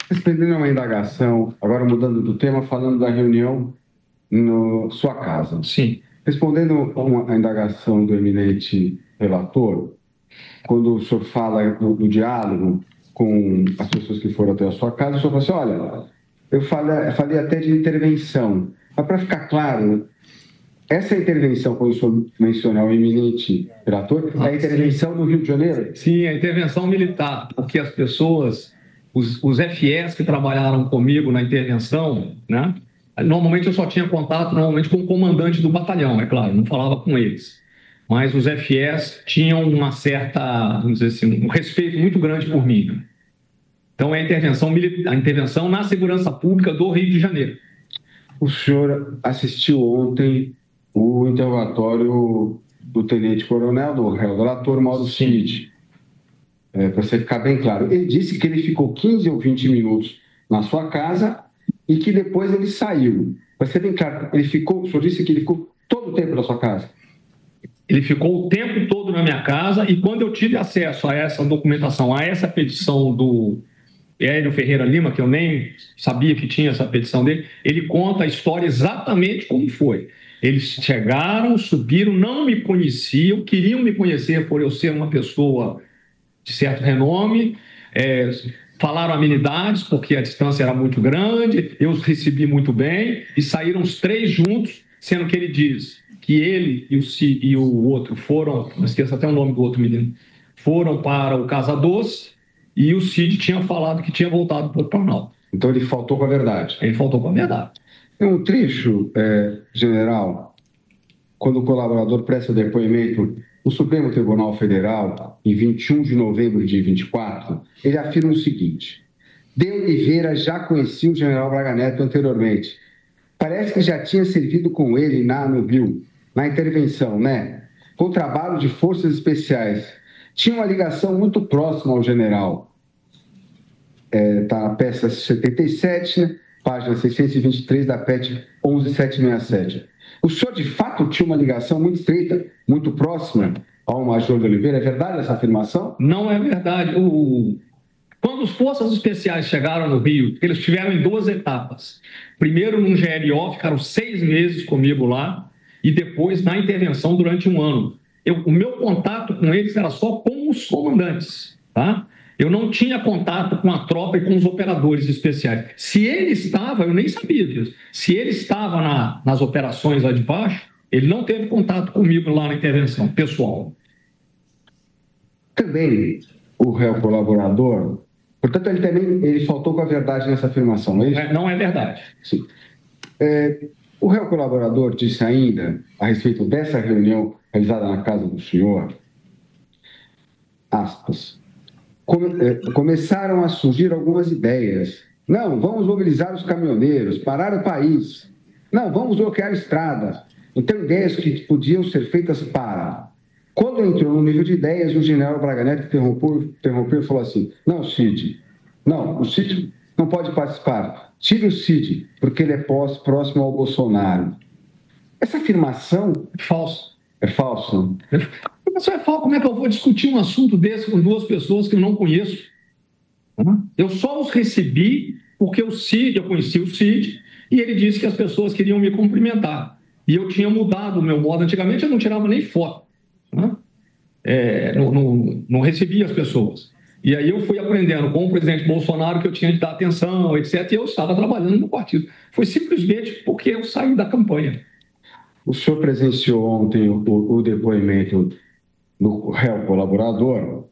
Respondendo a uma indagação, agora mudando do tema, falando da reunião na sua casa. Sim. Respondendo a uma indagação do eminente relator, quando o senhor fala do diálogo com as pessoas que foram até a sua casa, o senhor falou assim, olha, eu falei até de intervenção. Mas para ficar claro, essa intervenção, quando o senhor mencionar o eminente relator, é a intervenção no Rio de Janeiro? Sim, a intervenção militar, porque as pessoas, os FS que trabalharam comigo na intervenção, né? Normalmente eu só tinha contato com o comandante do batalhão, é claro, não falava com eles. Mas os FS tinham uma certa, vamos dizer assim, um respeito muito grande por mim. Né? Então é a intervenção na segurança pública do Rio de Janeiro. O senhor assistiu ontem o interrogatório do tenente-coronel, do réu delator Mauro Cid. Para você ficar bem claro. Ele disse que ele ficou 15 ou 20 minutos na sua casa e que depois ele saiu. Para ser bem claro, o senhor disse que ele ficou todo o tempo na sua casa? Ele ficou o tempo todo na minha casa e quando eu tive acesso a essa documentação, a essa petição do Hélio Ferreira Lima, que eu nem sabia que tinha essa petição dele, ele conta a história exatamente como foi. Eles chegaram, subiram, não me conheciam, queriam me conhecer por eu ser uma pessoa de certo renome, falaram amenidades, porque a distância era muito grande, eu os recebi muito bem, e saíram os 3 juntos, sendo que ele diz que ele e o outro foram, não esqueço até o nome do outro menino, foram para o Casa Doce, e o Cid tinha falado que tinha voltado para o Planalto. Então ele faltou com a verdade. Ele faltou com a verdade. Tem um trecho, general, quando o colaborador presta depoimento no Supremo Tribunal Federal, em 21 de novembro de 24, ele afirma o seguinte: De Oliveira já conhecia o general Braga Neto anteriormente. Parece que já tinha servido com ele no Rio, na intervenção, né? Com o trabalho de forças especiais. Tinha uma ligação muito próxima ao general. Está a peça 77, né? Página 623 da PET 11767. O senhor, de fato, tinha uma ligação muito estreita, muito próxima ao Major de Oliveira? É verdade essa afirmação? Não é verdade. Quando as forças especiais chegaram no Rio, eles estiveram em 2 etapas. Primeiro num GLO, ficaram 6 meses comigo lá, e depois na intervenção durante 1 ano. O meu contato com eles era só com os comandantes, tá? Eu não tinha contato com a tropa e com os operadores especiais. Se ele estava, eu nem sabia disso. Se ele estava nas operações lá de baixo, ele não teve contato comigo lá na intervenção pessoal. Também o réu colaborador, portanto, ele faltou com a verdade nessa afirmação, não é isso? Não é verdade. Sim. O réu colaborador disse ainda, a respeito dessa reunião realizada na casa do senhor, aspas, começaram a surgir algumas ideias. Não, vamos mobilizar os caminhoneiros, parar o país. Não, vamos bloquear a estrada. Então, ideias que podiam ser feitas para... Quando entrou no nível de ideias, o general Braga Neto interrompeu e falou assim, não, Cid, não, o Cid não pode participar. Tire o Cid, porque ele é próximo ao Bolsonaro. Essa afirmação... Falso. É falso? Isso é falso. Como é que eu vou discutir um assunto desse com 2 pessoas que eu não conheço? Eu só os recebi porque eu conheci o Cid, e ele disse que as pessoas queriam me cumprimentar. E eu tinha mudado o meu modo. Antigamente eu não tirava nem foto. Não recebia as pessoas. E aí eu fui aprendendo com o presidente Bolsonaro que eu tinha de dar atenção, etc. E eu estava trabalhando no partido. Foi simplesmente porque eu saí da campanha. O senhor presenciou ontem o depoimento do réu colaborador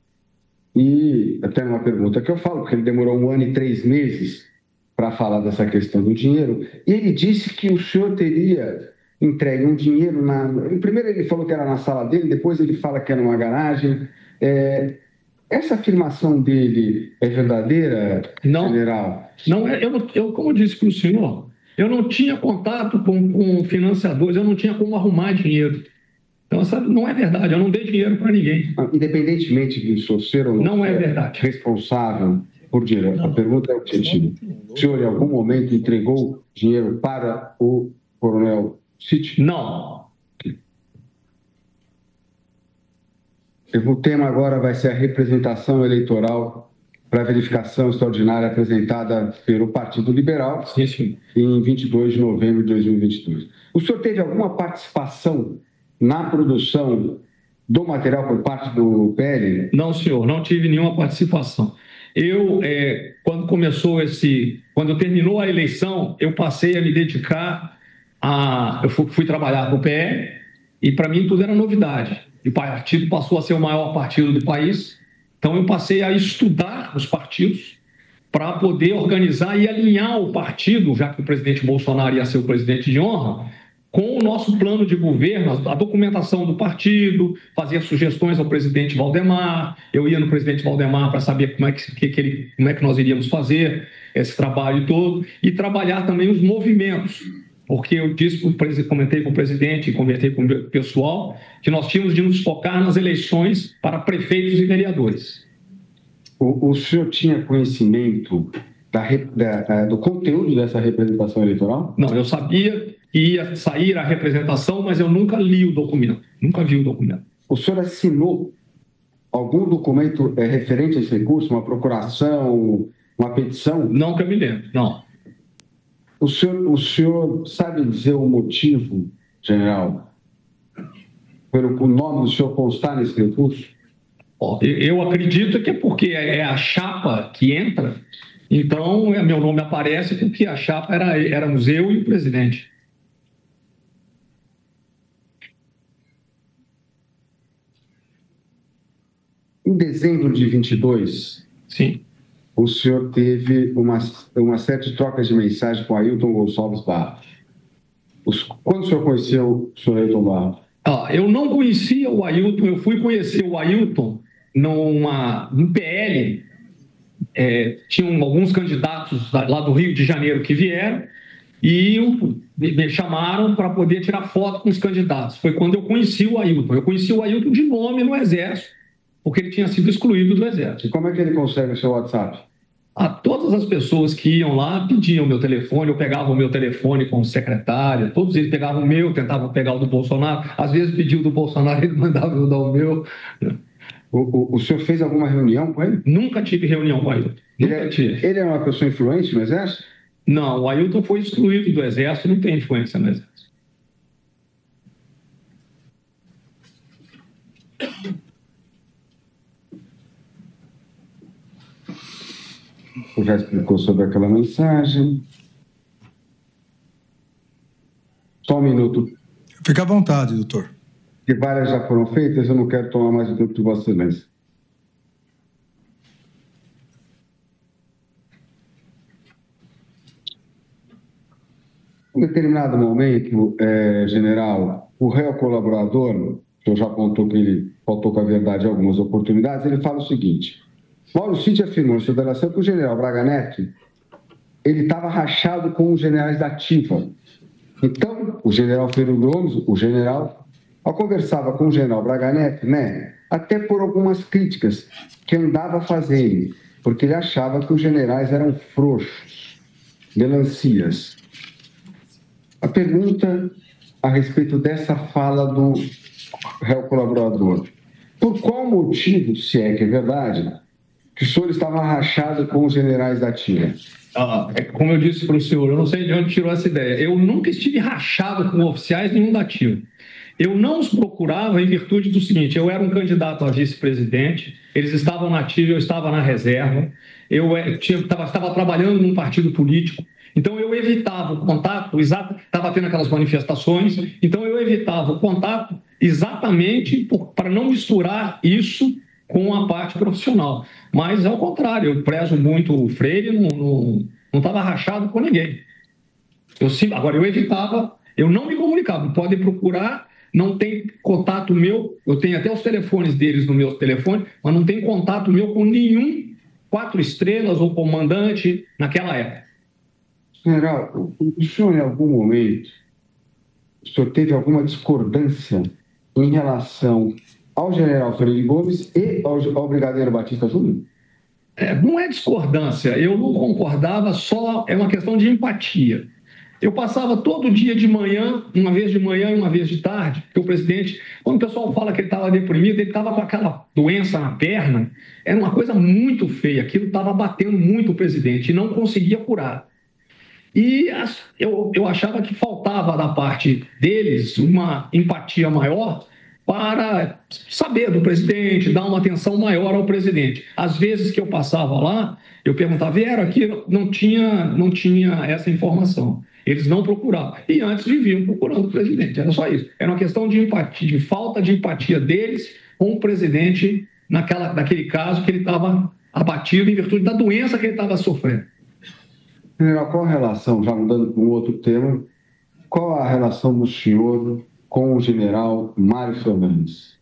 e até uma pergunta que eu falo, porque ele demorou 1 ano e 3 meses para falar dessa questão do dinheiro, e ele disse que o senhor teria entregue um dinheiro primeiro ele falou que era na sala dele, depois ele fala que era numa garagem. Essa afirmação dele é verdadeira, general? Não, como eu disse para o senhor, eu não tinha contato com financiadores, eu não tinha como arrumar dinheiro. Então, essa não é verdade, eu não dei dinheiro para ninguém. Independentemente de o senhor ser ou não é verdade responsável por dinheiro, a pergunta é objetiva. O senhor, em algum momento, entregou dinheiro para o coronel Cid? Não. O tema agora vai ser a representação eleitoral para verificação extraordinária apresentada pelo Partido Liberal em 22 de novembro de 2022. O senhor teve alguma participação na produção do material por parte do PL? Não, senhor, não tive nenhuma participação. Quando terminou a eleição, eu passei a me dedicar eu fui trabalhar no PL e para mim tudo era novidade. E o partido passou a ser o maior partido do país. Então, eu passei a estudar os partidos para poder organizar e alinhar o partido, já que o presidente Bolsonaro ia ser o presidente de honra, com o nosso plano de governo, a documentação do partido, fazia sugestões ao presidente Valdemar, eu ia no presidente Valdemar para saber como é que nós iríamos fazer esse trabalho todo, e trabalhar também os movimentos, porque eu comentei com o presidente e conversei com o pessoal que nós tínhamos de nos focar nas eleições para prefeitos e vereadores. O senhor tinha conhecimento do conteúdo dessa representação eleitoral? Não, eu sabia que ia sair a representação, mas eu nunca li o documento, nunca vi o documento. O senhor assinou algum documento referente a esse recurso, uma procuração, uma petição? Não que eu me lembro, não. O senhor sabe dizer o motivo, general, pelo nome do senhor constar nesse recurso? Eu acredito que é porque é a chapa que entra, então meu nome aparece porque a chapa éramos eu e o presidente. Em dezembro de 22, sim, o senhor teve uma série de trocas de mensagem com Ailton Gonçalves Barros. Quando o senhor conheceu o senhor Ailton Barros? Eu não conhecia o Ailton, eu fui conhecer o Ailton no PL. Tinham alguns candidatos lá do Rio de Janeiro que vieram e me chamaram para poder tirar foto com os candidatos. Foi quando eu conheci o Ailton. Eu conheci o Ailton de nome no Exército, porque ele tinha sido excluído do Exército. E como é que ele consegue o seu WhatsApp? A todas as pessoas que iam lá pediam meu telefone, eu pegava o meu telefone com o secretário, todos eles pegavam o meu, tentavam pegar o do Bolsonaro, às vezes pediu do Bolsonaro, ele mandava eu dar o meu. O senhor fez alguma reunião com ele? Nunca tive reunião com o Ailton. Nunca tive. Ele é uma pessoa influente no Exército? Não, o Ailton foi excluído do Exército, não tem influência no Exército. Você já explicou sobre aquela mensagem. Só um minuto. Fica à vontade, doutor. Que várias já foram feitas, eu não quero tomar mais o tempo de Vossa Excelência. Em determinado momento, general, o réu colaborador, o senhor já apontou que ele faltou com a verdade em algumas oportunidades, ele fala o seguinte: Mauro Cid afirmou em sua delação que o general Braga Neto ele estava rachado com os generais da ativa. Então, o general Ferro Gomes, o general, ao conversava com o general Braga Neto, né, até por algumas críticas que andava fazendo, porque ele achava que os generais eram frouxos, melancias. A pergunta a respeito dessa fala do réu colaborador: por qual motivo, se é que é verdade, que o senhor estava rachado com os generais da ativa? Como eu disse para o senhor, eu não sei de onde tirou essa ideia. Eu nunca estive rachado com oficiais nenhum da ativa. Eu não os procurava em virtude do seguinte: eu era um candidato a vice-presidente, eles estavam na ativa, eu estava na reserva, eu estava trabalhando num partido político, então eu evitava o contato, estava tendo aquelas manifestações, então eu evitava o contato exatamente para não misturar isso com a parte profissional. Mas, ao contrário, eu prezo muito o Freire, não estava rachado com ninguém. Agora, eu evitava, eu não me comunicava. Podem procurar, não tem contato meu, eu tenho até os telefones deles no meu telefone, mas não tem contato meu com nenhum 4 estrelas ou comandante naquela época. General, o senhor, em algum momento, o senhor teve alguma discordância em relação ao general Ferreira Gomes e ao brigadeiro Batista Júnior? Não é discordância, eu não concordava, só é uma questão de empatia. Eu passava todo dia de manhã, uma vez de manhã e uma vez de tarde, porque o presidente, quando o pessoal fala que ele estava deprimido, ele estava com aquela doença na perna, era uma coisa muito feia, aquilo estava batendo muito o presidente e não conseguia curar. E eu achava que faltava da parte deles uma empatia maior para saber do presidente, dar uma atenção maior ao presidente. Às vezes que eu passava lá, eu perguntava: vieram aqui, não tinha essa informação. Eles não procuravam. E antes viviam procurando o presidente. Era só isso. Era uma questão de empatia, de falta de empatia deles com o presidente naquele caso que ele estava abatido em virtude da doença que ele estava sofrendo. General, qual a relação, já mudando para um outro tema, qual a relação do senhor com o general Mário Fernandes?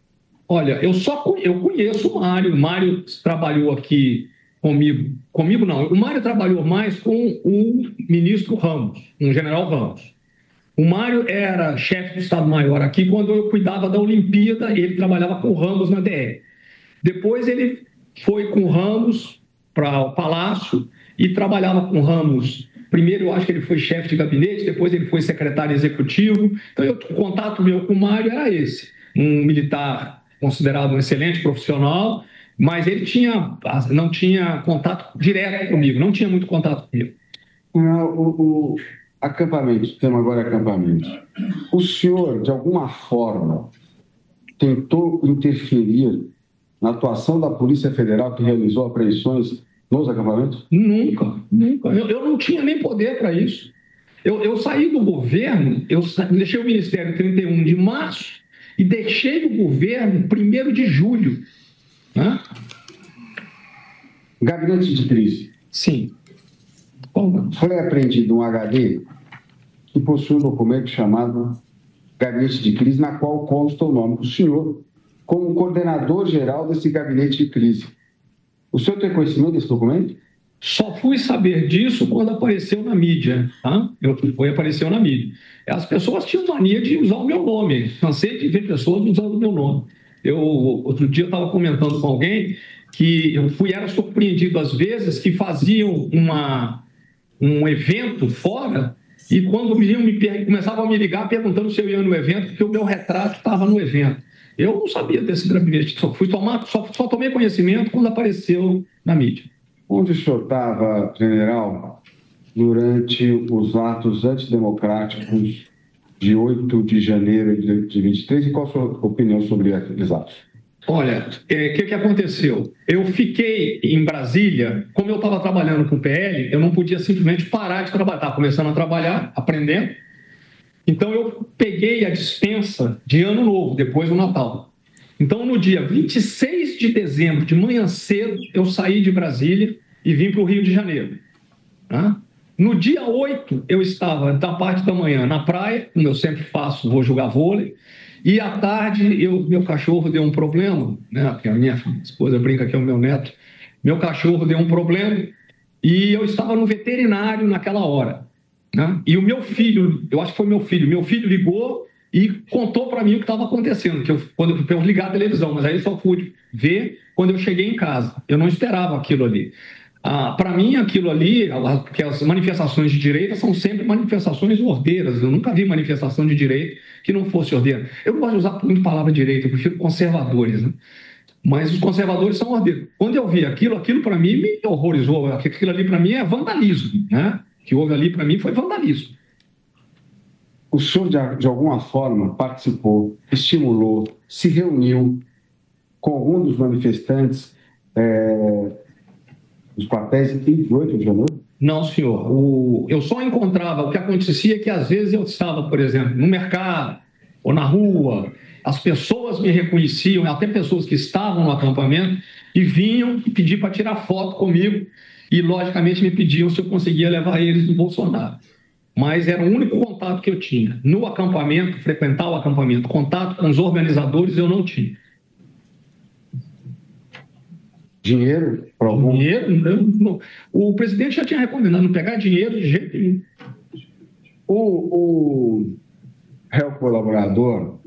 Olha, eu conheço o Mário. O Mário trabalhou aqui comigo. Comigo não. O Mário trabalhou mais com o ministro Ramos, um general Ramos. O Mário era chefe do Estado-Maior aqui quando eu cuidava da Olimpíada, ele trabalhava com o Ramos na DR. Depois ele foi com o Ramos para o Palácio e trabalhava com o Ramos. Primeiro, eu acho que ele foi chefe de gabinete, depois ele foi secretário executivo. Então, o contato meu com o Mário era esse. Um militar considerado um excelente profissional, mas ele não tinha contato direto comigo, não tinha muito contato comigo. O acampamento, o tema agora é acampamento. O senhor, de alguma forma, tentou interferir na atuação da Polícia Federal que realizou apreensões nos acampamentos? Nunca. Eu não tinha nem poder para isso. Eu saí do governo, eu deixei o Ministério 31 de março e deixei o governo 1º de julho. Né? Gabinete de crise. Sim. Foi apreendido um HD que possui um documento chamado Gabinete de Crise, na qual consta o nome do senhor como coordenador geral desse gabinete de crise. O senhor tem conhecimento desse documento? Só fui saber disso quando apareceu na mídia. Tá? Apareceu na mídia. As pessoas tinham mania de usar o meu nome. Cansei de ver pessoas usando o meu nome. Outro dia eu estava comentando com alguém que era surpreendido às vezes que faziam um evento fora e quando começavam a me ligar perguntando se eu ia no evento, porque o meu retrato estava no evento. Eu não sabia desse gabinete, só tomei conhecimento quando apareceu na mídia. Onde o senhor estava, general, durante os atos antidemocráticos de 8 de janeiro de 23 e qual a sua opinião sobre aqueles atos? Olha, o que aconteceu? Eu fiquei em Brasília, como eu estava trabalhando com o PL, eu não podia simplesmente parar de trabalhar. Estava começando a trabalhar, aprendendo. Então, eu peguei a dispensa de Ano Novo, depois do Natal. Então, no dia 26 de dezembro, de manhã cedo, eu saí de Brasília e vim para o Rio de Janeiro. Tá? No dia 8, eu estava, da parte da manhã, na praia, como eu sempre faço, vou jogar vôlei. E à tarde, meu cachorro deu um problema, né? Porque a minha esposa brinca que é o meu neto. Meu cachorro deu um problema e eu estava no veterinário naquela hora. Né? E o meu filho, eu acho que foi meu filho ligou e contou para mim o que estava acontecendo, quando eu ligar a televisão, mas aí eu só pude ver quando eu cheguei em casa. Eu não esperava aquilo ali. Para mim, aquilo ali, porque as manifestações de direita são sempre manifestações ordeiras. Eu nunca vi manifestação de direita que não fosse ordeira. Eu não gosto de usar muito a palavra direita, eu prefiro conservadores, né? Mas os conservadores são ordeiros. Quando eu vi aquilo para mim me horrorizou. Aquilo ali para mim é vandalismo, né? O que houve ali para mim foi vandalismo. O senhor, de alguma forma, participou, estimulou, se reuniu com algum dos manifestantes dos quartéis de 8 de janeiro? Não, senhor. Eu só encontrava, o que acontecia é que às vezes eu estava, por exemplo, no mercado ou na rua, as pessoas me reconheciam, até pessoas que estavam no acampamento, e vinham e pediam para tirar foto comigo, e logicamente me pediam se eu conseguia levar eles no Bolsonaro. Mas era o único contato que eu tinha. No acampamento, frequentar o acampamento, contato com os organizadores eu não tinha. Dinheiro? Para algum? Dinheiro? Não. O presidente já tinha recomendado não pegar dinheiro de jeito nenhum. O réu colaborador,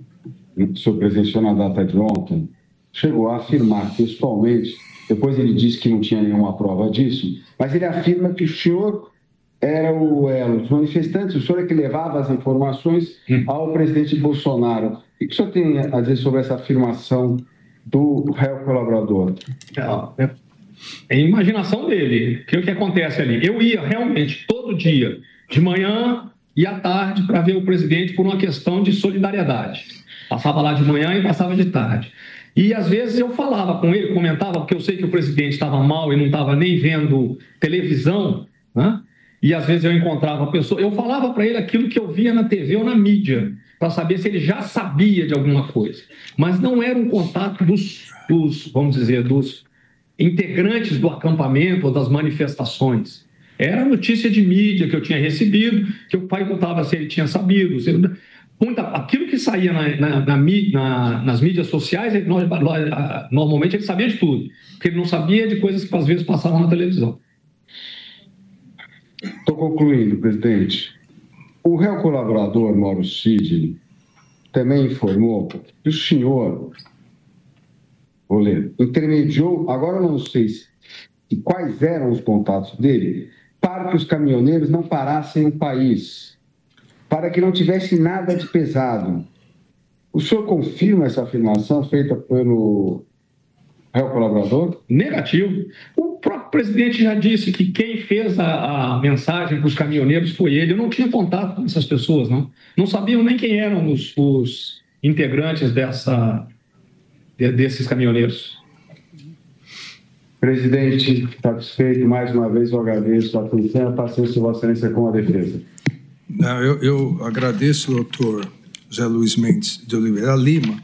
que o senhor presenciou na data de ontem, chegou a afirmar pessoalmente, depois ele disse que não tinha nenhuma prova disso, mas ele afirma que o senhor era o elo dos manifestantes, o senhor é que levava as informações ao presidente Bolsonaro. O que o senhor tem a dizer sobre essa afirmação do réu colaborador? É a imaginação dele. O que acontece ali? Eu ia realmente todo dia, de manhã e à tarde, para ver o presidente por uma questão de solidariedade. Passava lá de manhã e passava de tarde. E às vezes eu falava com ele, comentava, porque eu sei que o presidente estava mal e não estava nem vendo televisão, né? E às vezes eu encontrava a pessoa, eu falava para ele aquilo que eu via na TV ou na mídia, para saber se ele já sabia de alguma coisa. Mas não era um contato dos vamos dizer, dos integrantes do acampamento ou das manifestações. Era notícia de mídia que eu tinha recebido, que o pai contava se ele tinha sabido. Aquilo que saía nas mídias sociais, normalmente ele sabia de tudo, porque ele não sabia de coisas que às vezes passavam na televisão. Estou concluindo, presidente. O réu colaborador, Mauro Cid, também informou que o senhor, vou ler, intermediou, agora eu não sei quais eram os contatos dele, para que os caminhoneiros não parassem o país, para que não tivesse nada de pesado. O senhor confirma essa afirmação feita pelo réu colaborador? Negativo. O próprio presidente já disse que quem fez a mensagem para os caminhoneiros foi ele. Eu não tinha contato com essas pessoas, não. Não sabiam nem quem eram os integrantes desses caminhoneiros. Presidente, satisfeito, mais uma vez eu agradeço a atenção e a paciência de Vossa Excelência com a defesa. Não, eu agradeço ao doutor José Luiz Mendes de Oliveira Lima.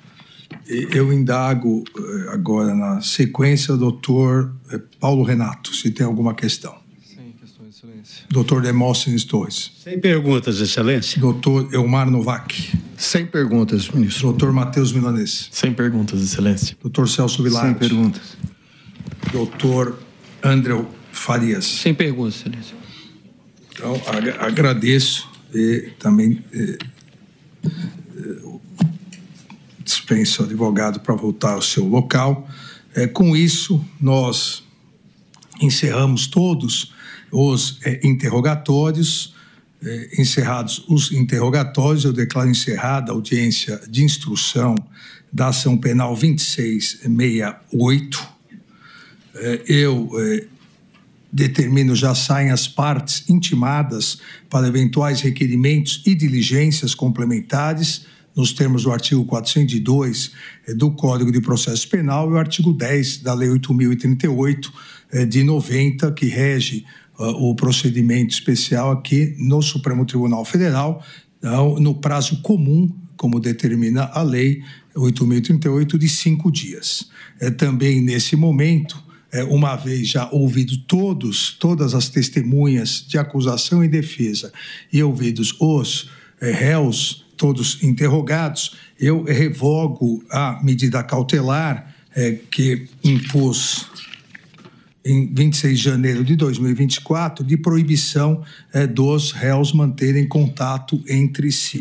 Eu indago agora, na sequência, o doutor Paulo Renato, se tem alguma questão. Sem questões, Excelência. Doutor Demóstenes Torres. Sem perguntas, Excelência. Doutor Elmar Novak. Sem perguntas, ministro. Doutor Matheus Milanês. Sem perguntas, Excelência. Doutor Celso Vilardi. Sem perguntas. Doutor André Farias. Sem perguntas, Excelência. Então, agradeço e também dispensa o advogado para voltar ao seu local. Com isso, nós encerramos todos os interrogatórios. Encerrados os interrogatórios, eu declaro encerrada a audiência de instrução da ação penal 2668. Eu determino já saem as partes intimadas para eventuais requerimentos e diligências complementares, nos termos do artigo 402 do Código de Processo Penal e o artigo 10 da Lei 8.038 de 90, que rege o procedimento especial aqui no Supremo Tribunal Federal, no prazo comum, como determina a Lei 8.038, de 5 dias. Também, nesse momento, uma vez já ouvido todas as testemunhas de acusação e defesa e ouvidos os réus, todos interrogados, eu revogo a medida cautelar que impus em 26 de janeiro de 2024 de proibição dos réus manterem contato entre si.